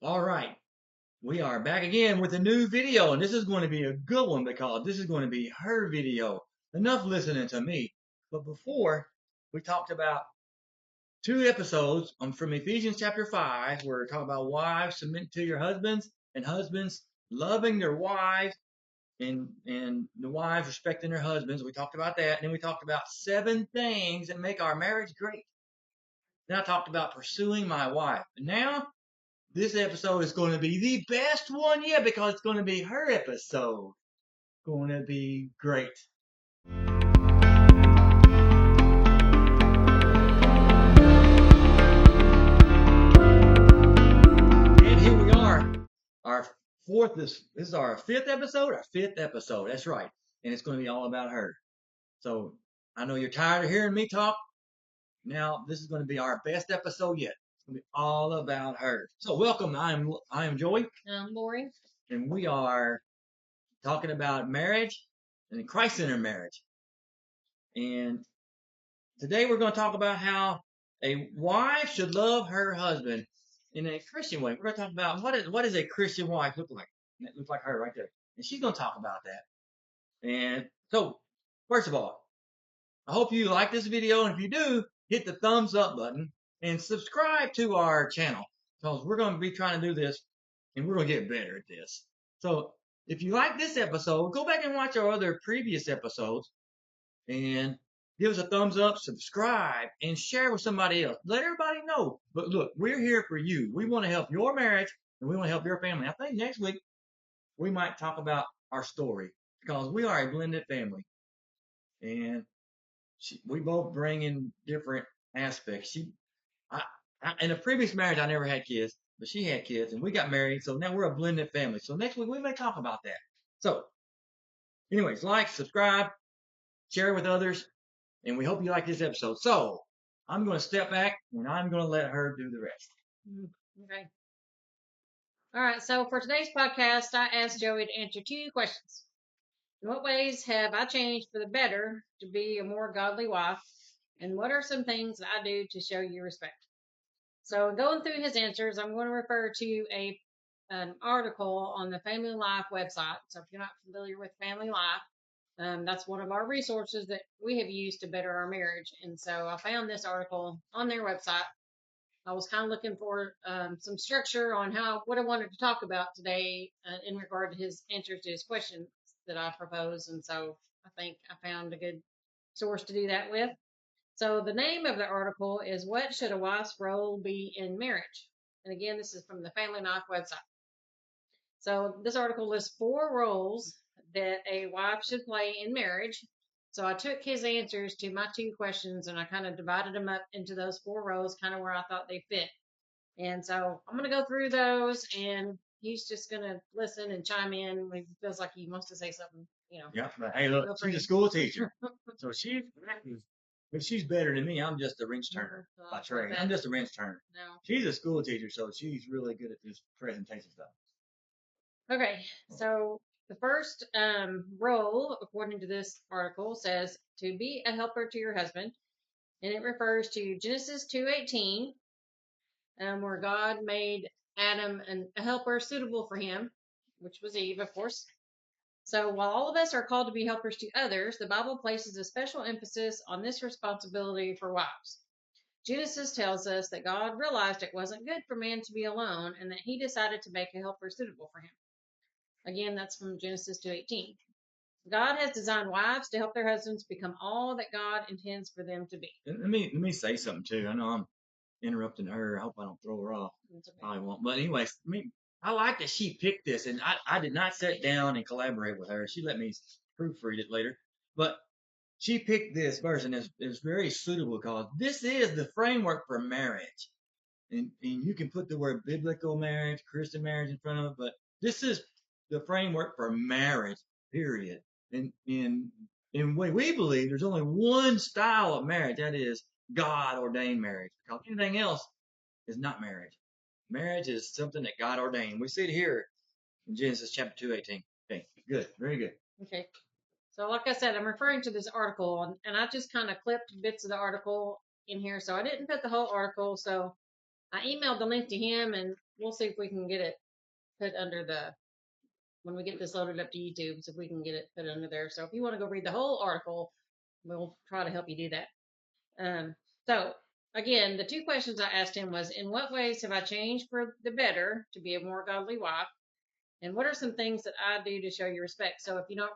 All right, we are back again with a new video, and this is going to be a good one because this is going to be her video. Enough listening to me. But before, we talked about 2 episodes from Ephesians chapter 5, where we're talking about wives submitting to your husbands and husbands loving their wives and the wives respecting their husbands. We talked about that. And then we talked about 7 things that make our marriage great. Then I talked about pursuing my wife. And now this episode is going to be the best one yet because it's going to be her episode. Going to be great. And here we are. This is our 5th episode. Our 5th episode. That's right. And it's going to be all about her. So I know you're tired of hearing me talk. Now this is going to be our best episode yet. It's going to be all about her. So welcome. I am Joey. I'm Lori. And we are talking about marriage and Christ-centered marriage. And today we're going to talk about how a wife should love her husband in a Christian way. We're going to talk about what does a Christian wife look like? And it looks like her right there. And she's going to talk about that. And so, first of all, I hope you like this video. And if you do, hit the thumbs up button and subscribe to our channel because we're going to be trying to do this and we're going to get better at this. So if you like this episode, go back and watch our other previous episodes and give us a thumbs up, subscribe, and share with somebody else. Let everybody know. But look, we're here for you. We want to help your marriage and we want to help your family. I think next week we might talk about our story because we are a blended family. And we both bring in different aspects. In a previous marriage, I never had kids, but she had kids, and we got married. So now we're a blended family. So next week we may talk about that. So, anyways, like, subscribe, share with others, and we hope you like this episode. So I'm going to step back and I'm going to let her do the rest. Okay. All right. So for today's podcast, I asked Joey to answer 2 questions. In what ways have I changed for the better to be a more godly wife? And what are some things that I do to show you respect? So going through his answers, I'm going to refer to an article on the Family Life website. So if you're not familiar with Family Life, that's one of our resources that we have used to better our marriage. And so I found this article on their website. I was kind of looking for some structure on what I wanted to talk about today in regard to his answers to his questions that I proposed. And so I think I found a good source to do that with. So the name of the article is What Should a Wife's Role Be in Marriage? And again, this is from the Family Life website. So this article lists 4 roles that a wife should play in marriage. So I took his answers to my 2 questions and I kind of divided them up into those 4 roles, kind of where I thought they fit. And so I'm going to go through those and he's just going to listen and chime in when he feels like he wants to say something, Yeah. But hey, look, she's a school teacher. So she's better than me. I'm just a wrench turner by trade. I'm just a wrench turner. No. She's a school teacher, so she's really good at this presentation stuff. Okay, so the first role, according to this article, says to be a helper to your husband, and it refers to Genesis 2:18, where God made Adam a helper suitable for him, which was Eve, of course. So while all of us are called to be helpers to others, the Bible places a special emphasis on this responsibility for wives. Genesis tells us that God realized it wasn't good for man to be alone, and that he decided to make a helper suitable for him. Again, that's from Genesis 2:18. God has designed wives to help their husbands become all that God intends for them to be. Let me say something too. I know I'm interrupting her. I hope I don't throw her off. Okay. Probably won't. But anyways, I like that she picked this, and I did not sit down and collaborate with her. She let me proofread it later, but she picked this verse, and it's very suitable because this is the framework for marriage. And you can put the word biblical marriage, Christian marriage in front of it, but this is the framework for marriage, period. And in way we believe there's only one style of marriage, that is God ordained marriage. Because anything else is not marriage. Marriage is something that God ordained. We see it here in Genesis chapter 2:18. Okay, good, very good. Okay. So like I said, I'm referring to this article, and I just kind of clipped bits of the article in here, so I didn't put the whole article. So I emailed the link to him, and we'll see if we can get it put under when we get this loaded up to YouTube, so if we can get it put under there. So if you want to go read the whole article, we'll try to help you do that. So again, the 2 questions I asked him was, in what ways have I changed for the better to be a more godly wife? And what are some things that I do to show you respect? So if you don't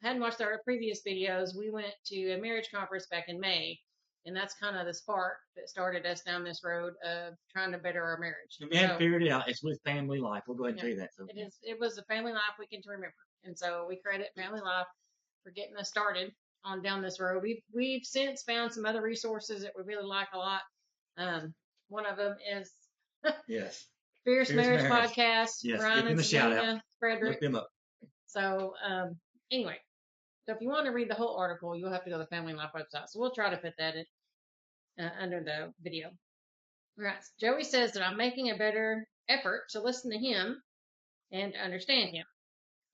hadn't watched our previous videos, we went to a marriage conference back in May, and that's kind of the spark that started us down this road of trying to better our marriage. And we hadn't figured it out. It's with Family Life. We'll go ahead and tell you that. So. It was a Family Life Weekend to Remember, and so we credit Family Life for getting us started on down this road. We've since found some other resources that we really like a lot. One of them is yes. Fierce Marriage Podcast. Yes, Ryan give them a shout out. Frederick. Look them up. So anyway, so if you want to read the whole article, you'll have to go to the Family Life website. So we'll try to put that in, under the video. All right. Joey says that I'm making a better effort to listen to him and to understand him.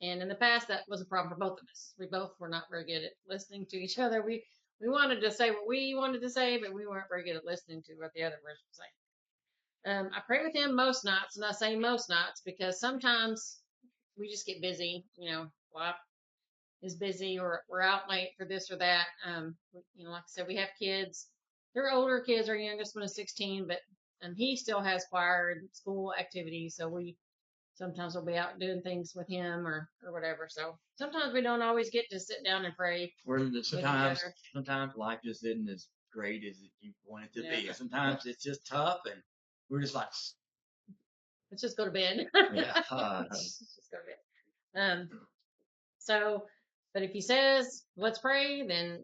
And in the past, that was a problem for both of us. We both were not very good at listening to each other. We wanted to say what we wanted to say, but we weren't very good at listening to what the other person was saying. I pray with him most nights, and I say most nights because sometimes we just get busy. Life is busy, or we're out late for this or that. Like I said, we have kids. They're older kids. Our youngest one is 16, but he still has choir and school activities, so we sometimes we'll be out doing things with him or whatever. So sometimes we don't always get to sit down and pray. Or sometimes life just isn't as great as you want it to be. Sometimes it's just tough, and we're just like, let's just go to bed. Yeah. Let's just go to bed. But if he says, let's pray, then,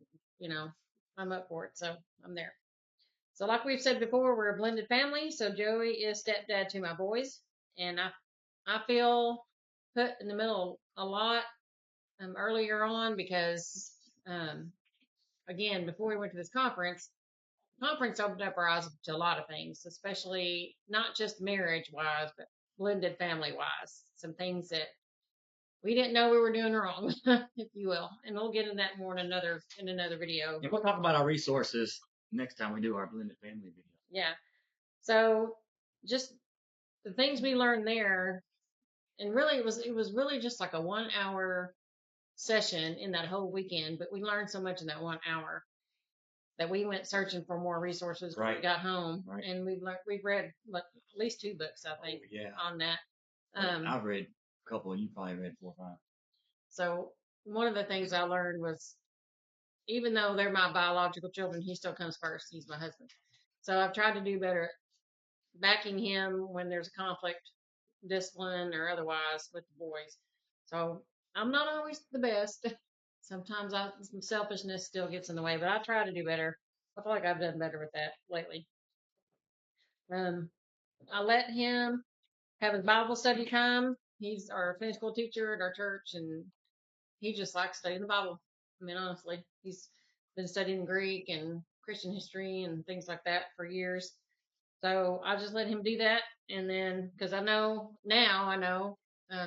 I'm up for it. So I'm there. So like we've said before, we're a blended family. So Joey is stepdad to my boys. And I feel put in the middle a lot earlier on because, again, before we went to this conference opened up our eyes to a lot of things, especially not just marriage-wise, but blended family-wise. Some things that we didn't know we were doing wrong, if you will. And we'll get into that more in another video. And we'll talk about our resources next time we do our blended family video. Yeah. So just the things we learned there, and really it was really just like a 1-hour session in that whole weekend, but we learned so much in that 1 hour that we went searching for more resources when we got home. Right. And we've read at least 2 books, I think, on that. I've read a couple, and you probably read 4 or 5. So one of the things I learned was, even though they're my biological children, he still comes first. He's my husband. So I've tried to do better at backing him when there's a conflict, discipline or otherwise, with the boys. So I'm not always the best. Sometimes some selfishness still gets in the way, but I try to do better. I feel like I've done better with that lately. I let him have his Bible study time. He's our Sunday school teacher at our church, and he just likes studying the Bible. I mean, honestly, he's been studying Greek and Christian history and things like that for years. So I just let him do that. And then, because I know,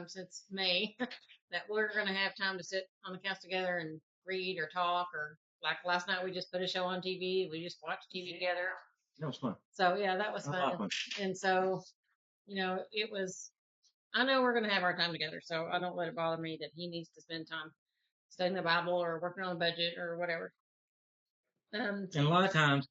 since May, that we're going to have time to sit on the couch together and read or talk, or like last night we just put a show on TV. We just watched TV together. That was fun. So yeah, that was fun. And so, I know we're going to have our time together, so I don't let it bother me that he needs to spend time studying the Bible or working on a budget or whatever. And a lot of times,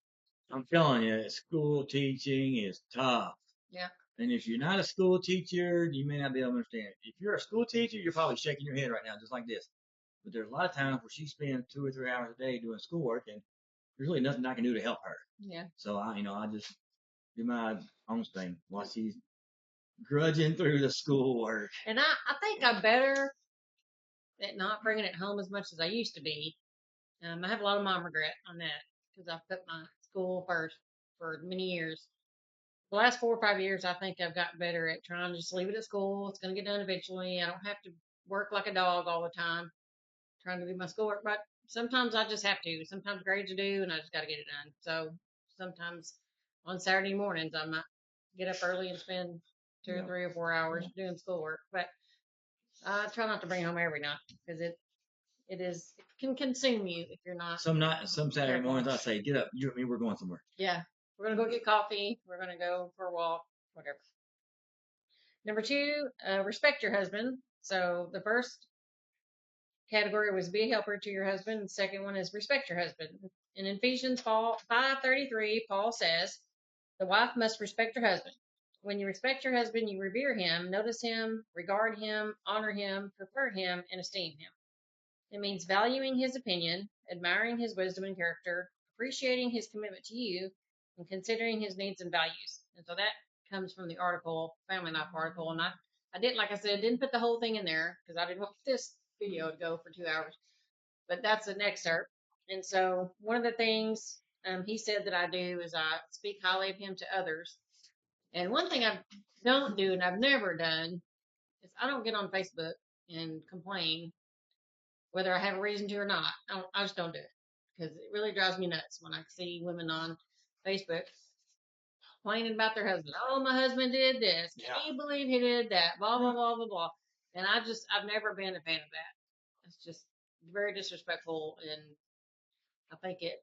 I'm telling you, school teaching is tough. Yeah. And if you're not a school teacher, you may not be able to understand it. If you're a school teacher, you're probably shaking your head right now, just like this. But there's a lot of times where she spends 2 or 3 hours a day doing schoolwork, and there's really nothing I can do to help her. Yeah. So I just do my own thing while she's grudging through the schoolwork. And I think I'm better at not bringing it home as much as I used to be. I have a lot of mom regret on that because I've put my school first for many years. The last 4 or 5 years, I think I've gotten better at trying to just leave it at school. It's going to get done eventually. I don't have to work like a dog all the time trying to do my schoolwork, but sometimes I just have to. Sometimes grades are due, and I just got to get it done. So sometimes on Saturday mornings, I might get up early and spend 2 or 3 or 4 hours doing schoolwork. But I try not to bring it home every night because it can consume you if you're not. Some Saturday mornings I say, get up, you and me, we're going somewhere. Yeah, We're going to go get coffee. We're going to go for a walk, whatever. Number 2, respect your husband. So the first category was be a helper to your husband. The second one is respect your husband. In Ephesians 5:33, Paul says, the wife must respect her husband. When you respect your husband, you revere him, notice him, regard him, honor him, prefer him, and esteem him. It means valuing his opinion, admiring his wisdom and character, appreciating his commitment to you, and considering his needs and values. And so that comes from the article, Family Life article. And I didn't, like I said, didn't put the whole thing in there because I didn't want this video to go for 2 hours. But that's an excerpt. And so one of the things he said that I do is I speak highly of him to others. And one thing I don't do, and I've never done, is I don't get on Facebook and complain whether I have a reason to or not. I just don't do it because it really drives me nuts when I see women on Facebook complaining about their husband. Oh, my husband did this. Can you believe he did that? Blah, blah, blah, blah, blah. And I've never been a fan of that. It's just very disrespectful, and I think it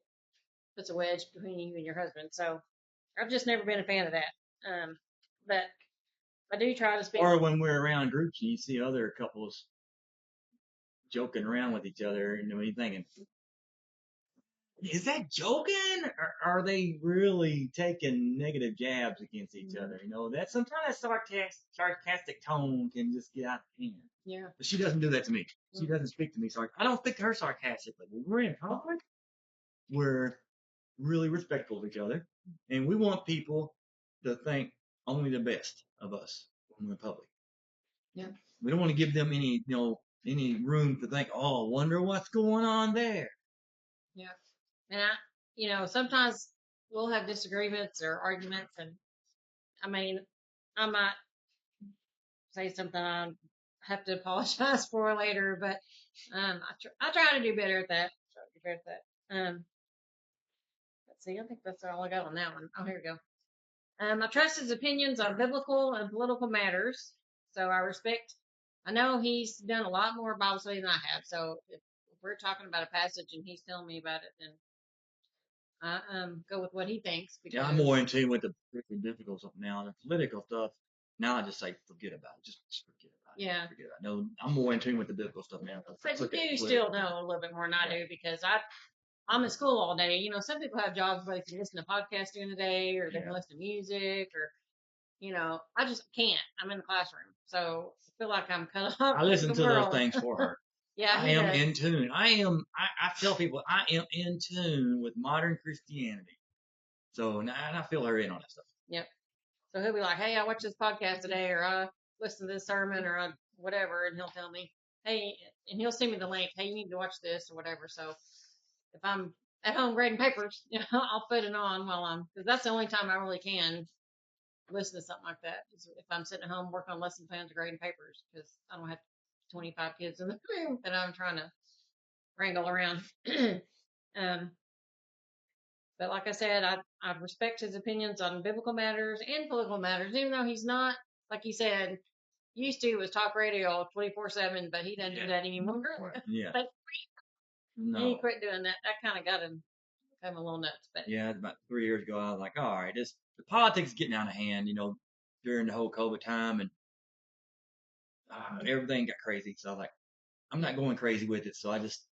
puts a wedge between you and your husband. So I've just never been a fan of that. But I do try to speak. Or when we're around groups and you see other couples joking around with each other, you're thinking, is that joking? Or are they really taking negative jabs against each other? That sometimes sarcastic tone can just get out of hand. Yeah. But she doesn't do that to me. She doesn't speak to me I don't speak to her sarcastically. When we're in conflict, we're really respectful of each other, and we want people to think only the best of us when we're in public. Yeah. We don't want to give them any room to think, oh, I wonder what's going on there. Yeah. And sometimes we'll have disagreements or arguments, and I might say something I have to apologize for later, but I try to do better at that. Let's see, I think that's all I got on that one. Oh, here we go. I trust his opinions on biblical and political matters, so I know he's done a lot more Bible study than I have, so if we're talking about a passage and he's telling me about it, then I go with what he thinks. Yeah, I'm more in tune with the biblical stuff now. The political stuff, now I just say forget about it. Just forget about it. Yeah. Forget about it. No, I'm more in tune with the biblical stuff now. But you do still know a little bit more than I do because I'm in school all day. Some people have jobs where they can listen to podcasts during the day or they can listen to music or, I just can't. I'm in the classroom. So I feel like I'm cut off. I listen to those things for her. Yeah, I am in tune. I tell people I am in tune with modern Christianity. So now I feel her in on that stuff. Yep. So he'll be like, hey, I watched this podcast today, or I listened to this sermon, or whatever, and he'll tell me, hey, and he'll send me the link, hey, you need to watch this, or whatever. So if I'm at home grading papers, I'll put it on because that's the only time I really can listen to something like that, is if I'm sitting at home working on lesson plans or grading papers, because I don't have 25 kids in the room that I'm trying to wrangle around. But like I said, I respect his opinions on biblical matters and political matters, even though he's not, like he said, used to was talk radio 24/7, but he doesn't do that anymore. Yeah. But he quit doing that. That kind of got him a little nuts. But yeah, about 3 years ago, I was like, all right, the politics is getting out of hand, during the whole COVID time, and everything got crazy. So I was like, I'm not going crazy with it. So I just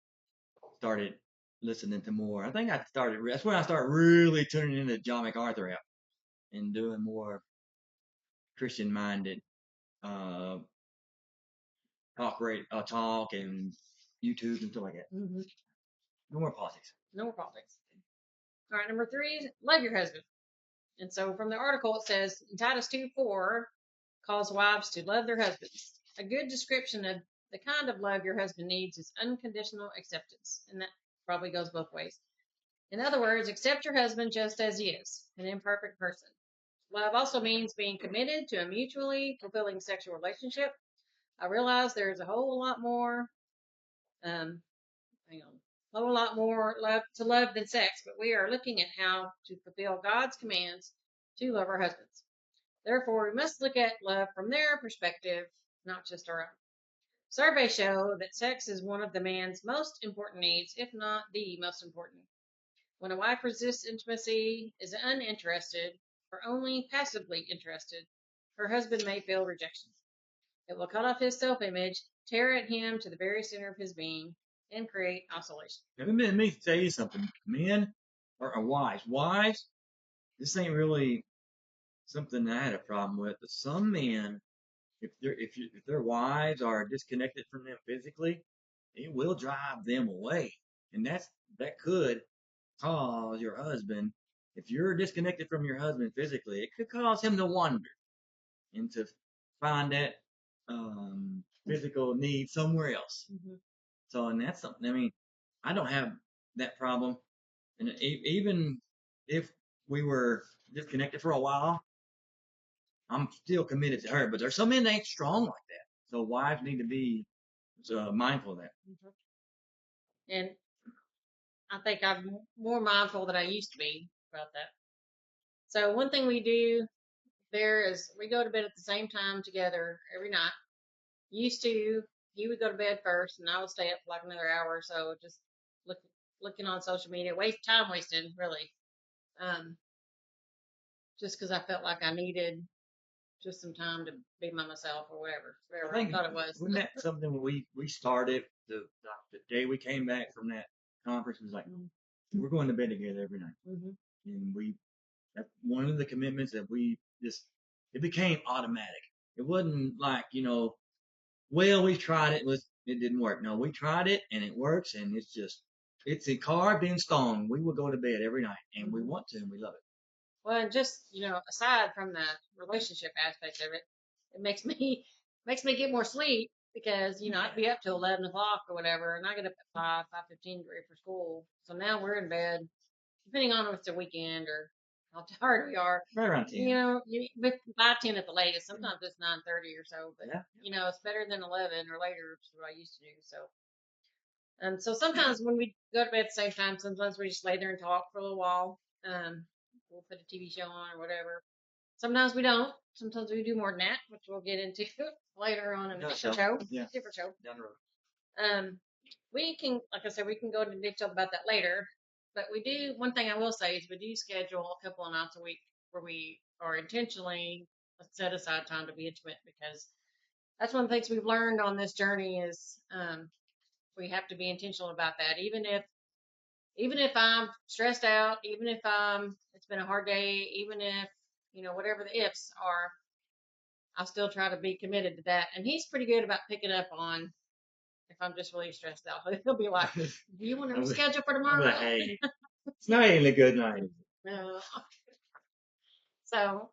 started listening to more. I think that's when I started really tuning into John MacArthur app and doing more Christian minded talk and YouTube and stuff like that. Mm-hmm. No more politics. No more politics. All right, number 3, love your husband. And so from the article, it says Titus 2:4 calls wives to love their husbands. A good description of the kind of love your husband needs is unconditional acceptance. And that probably goes both ways. In other words, accept your husband just as he is, an imperfect person. Love also means being committed to a mutually fulfilling sexual relationship. I realize there's a whole lot more, love to love than sex, but we are looking at how to fulfill God's commands to love our husbands. Therefore, we must look at love from their perspective, not just our own. Surveys show that sex is one of the man's most important needs, if not the most important. When a wife resists intimacy, is uninterested, or only passively interested, her husband may feel rejection. It will cut off his self-image, tear at him to the very center of his being, and create isolation. Now, let me tell you something. Men or wives. Wives, this ain't really something I had a problem with, but some men, if their wives are disconnected from them physically, it will drive them away. And that could cause your husband, if you're disconnected from your husband physically, it could cause him to wander and to find that physical need somewhere else. Mm-hmm. So, and that's something, I mean, I don't have that problem. And even if we were disconnected for a while, I'm still committed to her. But there's some men that ain't strong like that. So wives need to be mindful of that. Mm-hmm. And I think I'm more mindful than I used to be about that. So one thing we do there is we go to bed at the same time together every night. Used to, he would go to bed first, and I would stay up for like another hour or so, just look, looking on social media, time wasting, really. Um, just because I felt like I needed just some time to be by myself or whatever I thought it was. Wasn't that something we started the day we came back from that conference? Was like, we're going to bed together every night, and that's one of the commitments that we just, it became automatic. It wasn't like, well, we tried it, it didn't work. No, we tried it and it works, and it's a carved in stone. We will go to bed every night, and we want to, and we love it. Well, and just, aside from the relationship aspect of it, it makes me get more sleep because, I'd be up till 11 o'clock or whatever, and I get up at 5:15 to ready for school. So now we're in bed, depending on if it's a weekend or how tired we are. Right around 10. By 10 at the latest. Sometimes it's 9:30 or so, but it's better than 11 or later, which is what I used to do. So, and so sometimes when we go to bed at the same time, sometimes we just lay there and talk for a little while. We'll put a TV show on or whatever. Sometimes we don't. Sometimes we do more than that, which we'll get into later on in a different show. Yeah. Different show. Down the road. We can, like I said, we can go into detail about that later. But we do, one thing I will say is we do schedule a couple of nights a week where we are intentionally set aside time to be intimate, because that's one of the things we've learned on this journey is we have to be intentional about that. Even if I'm stressed out, even if it's been a hard day, even if, whatever the ifs are, I still try to be committed to that. And he's pretty good about picking up on if I'm just really stressed out. He'll be like, do you want to reschedule for tomorrow? Like, hey, it's not even a good night. No. So,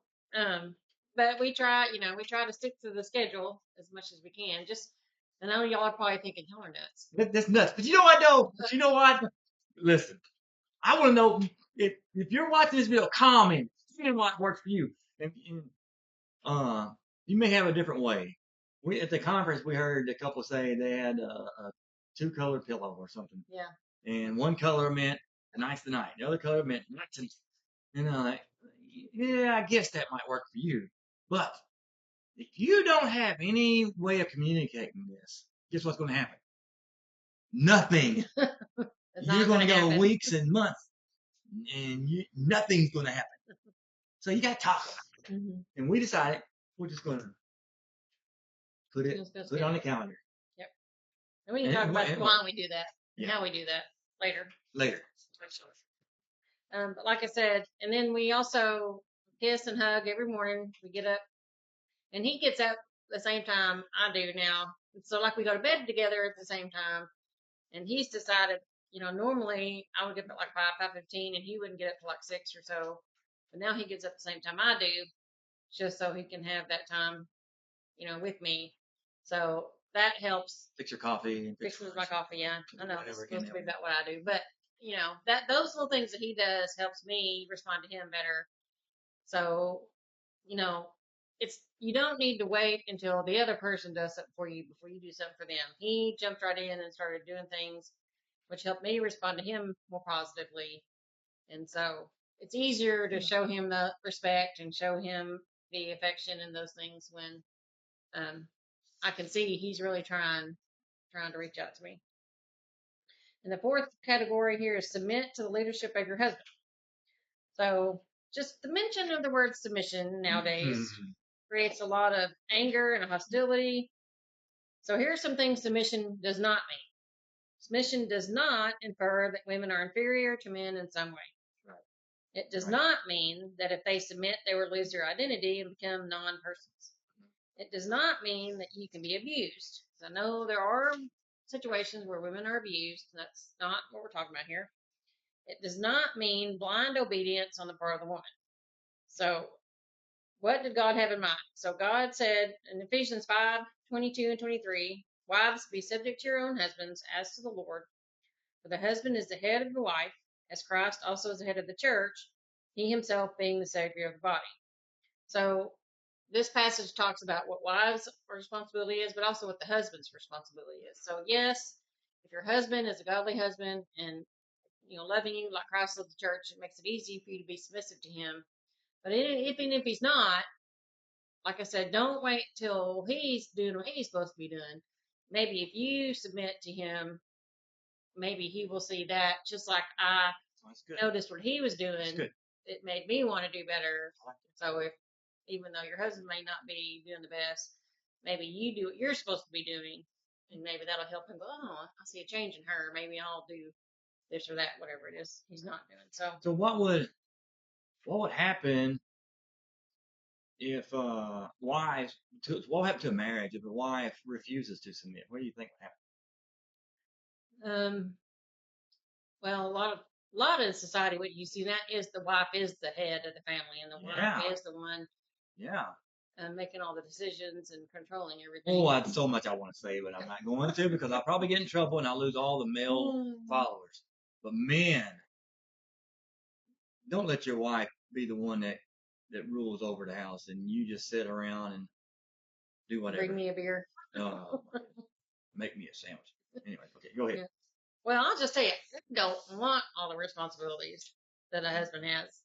but we try to stick to the schedule as much as we can. I know y'all are probably thinking, y'all are nuts. That's nuts. But you know what, though? But you know what? Listen, I want to know if you're watching this video, comment. See what works for you. And you may have a different way. We at the conference we heard a couple say they had a 2-color pillow or something. Yeah. And one color meant tonight's the night. The other color meant tonight's. Like, yeah, I guess that might work for you. But if you don't have any way of communicating this, guess what's going to happen? Nothing. You're going to go weeks and months, and nothing's going to happen. So you got to talk about it. And we decided we're just going to put it on the calendar. Yep. And we can talk about why we do that and how we do that later. But like I said, and then we also kiss and hug every morning. We get up, and he gets up the same time I do now. So like we go to bed together at the same time. And he's decided, normally I would get up at like 5:15, and he wouldn't get up till like 6 or so. But now he gets up the same time I do, just so he can have that time, with me. So that helps. Fix your coffee. Fix my coffee, yeah. I know it's supposed to be about what I do, but those little things that he does helps me respond to him better. So, you don't need to wait until the other person does something for you before you do something for them. He jumped right in and started doing things, which helped me respond to him more positively. And so it's easier to show him the respect and show him the affection and those things when I can see he's really trying to reach out to me. And the fourth category here is submit to the leadership of your husband. So just the mention of the word submission nowadays creates a lot of anger and hostility. So here are some things submission does not mean. Submission does not infer that women are inferior to men in some way. Right. It does not mean that if they submit, they will lose their identity and become non-persons. It does not mean that you can be abused. I know there are situations where women are abused. That's not what we're talking about here. It does not mean blind obedience on the part of the woman. So what did God have in mind? So God said in Ephesians 5:22 and 23, wives, be subject to your own husbands as to the Lord. For the husband is the head of the wife, as Christ also is the head of the church, he himself being the Savior of the body. So this passage talks about what wives' responsibility is, but also what the husband's responsibility is. So yes, if your husband is a godly husband and loving you like Christ loved the church, it makes it easy for you to be submissive to him. But even if he's not, like I said, don't wait till he's doing what he's supposed to be doing. Maybe if you submit to him, maybe he will see that, just like I noticed what he was doing. It made me want to do better. So even though your husband may not be doing the best, maybe you do what you're supposed to be doing, and maybe that'll help him go, oh, I see a change in her. Maybe I'll do this or that, whatever it is he's not doing. So what would happen if wives? What would happen to a marriage if a wife refuses to submit? What do you think would happen? Well, a lot of society, what you see that is the wife is the head of the family, and the wife is the one. Yeah. Making all the decisions and controlling everything. Oh, I have so much I want to say, but I'm not going to because I'll probably get in trouble and I'll lose all the male followers. But men, don't let your wife be the one that rules over the house and you just sit around and do whatever. Bring me a beer. Make me a sandwich. Anyway, okay, go ahead. Yeah. Well, I'll just tell you, I don't want all the responsibilities that a husband has.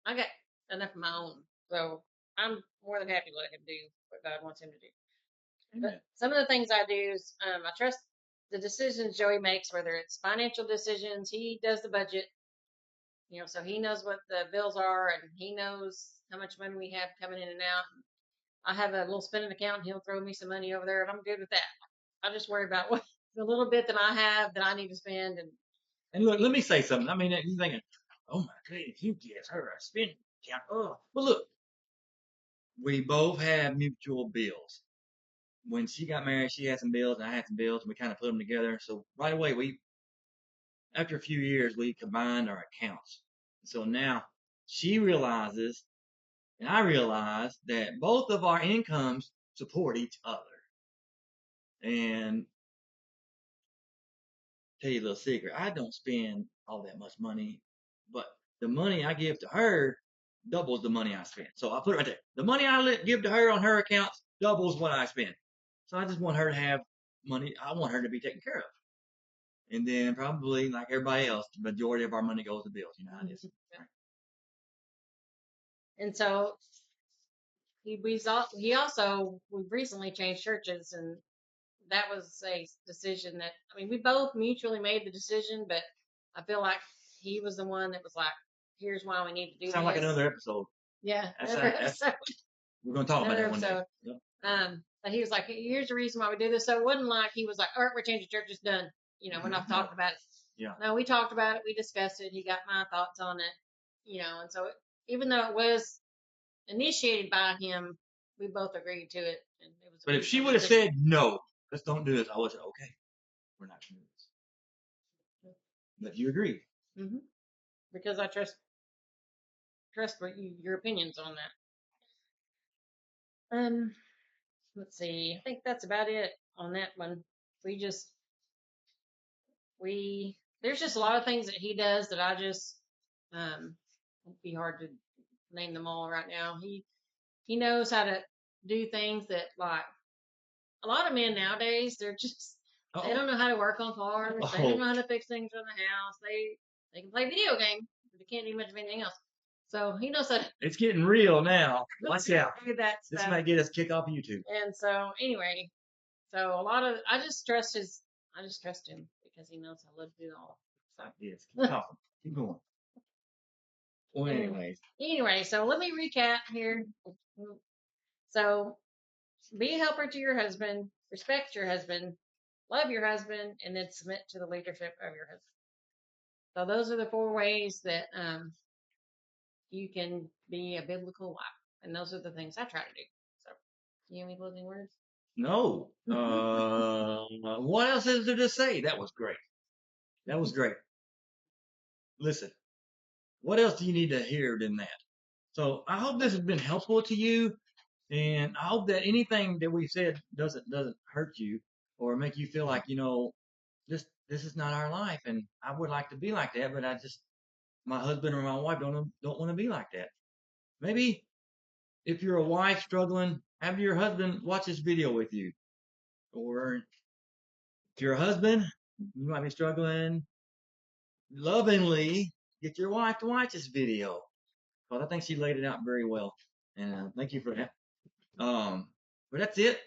I got enough of my own, so I'm more than happy to let him do what God wants him to do. Amen. But some of the things I do is I trust the decisions Joey makes, whether it's financial decisions. He does the budget, so he knows what the bills are and he knows how much money we have coming in and out. I have a little spending account and he'll throw me some money over there and I'm good with that. I just worry about what the little bit that I have that I need to spend. And look, let me say something. I mean, you're thinking, oh my goodness, he gives her a spending account. Oh, well, look, we both have mutual bills. When she got married, she had some bills and I had some bills, and we kind of put them together. So right away, after a few years, we combined our accounts. So now she realizes, and I realize that both of our incomes support each other. And tell you a little secret, I don't spend all that much money, but the money I give to her doubles the money I spend. So I put it right there. The money I give to her on her accounts doubles what I spend. So I just want her to have money. I want her to be taken care of. And then probably like everybody else, the majority of our money goes to bills. You know how it is. Yeah. And so we've recently changed churches, and that was a decision that, we both mutually made the decision, but I feel like he was the one that was like, here's why we need to do Sounds like another episode. Yeah. We're going to talk about that one day. Yep. But he was like, here's the reason why we do this. So it wasn't like he was like, all right, we're changing churches, done. We're not talking about it. Yeah. No, we talked about it. We discussed it. He got my thoughts on it, and so even though it was initiated by him, we both agreed to it. And it was. But if she would have said, no, let's don't do this, I would have said, okay, we're not going to do this. But you agreed. Mm-hmm. Because I trust what your opinions on that. Let's see. I think that's about it on that one. There's just a lot of things that he does that I just, it'd be hard to name them all right now. He knows how to do things that, like, a lot of men nowadays, they don't know how to work on farms. They don't know how to fix things around the house. They can play video games, but they can't do much of anything else. So he knows how to. It's getting real now. Watch out. This might get us kicked off YouTube. And so anyway, I just trust him because he knows I love to do all. Like this. Keep talking. Keep going. Well, Anyway, so let me recap here. So be a helper to your husband, respect your husband, love your husband, and then submit to the leadership of your husband. So those are the 4 ways that you can be a biblical wife, and those are the things I try to do. So, you have any closing words? No. What else is there to say? That was great. That was great. Listen, what else do you need to hear than that? So I hope this has been helpful to you, and I hope that anything that we've said doesn't hurt you or make you feel like this is not our life, and I would like to be like that, but my husband or my wife don't want to be like that. Maybe if you're a wife struggling, have your husband watch this video with you, or if you're a husband, you might be struggling, lovingly get your wife to watch this video. Because I think she laid it out very well. And thank you for that. But that's it.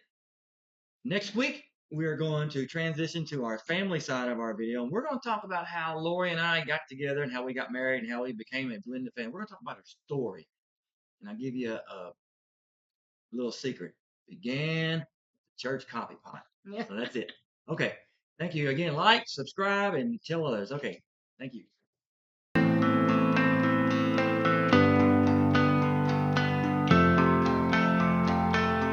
Next week, we are going to transition to our family side of our video. And we're going to talk about how Lori and I got together and how we got married and how we became a blended family. We're going to talk about our story. And I'll give you a little secret. Began the church coffee pot. Yeah. So that's it. Okay. Thank you again. Like, subscribe, and tell others. Okay. Thank you.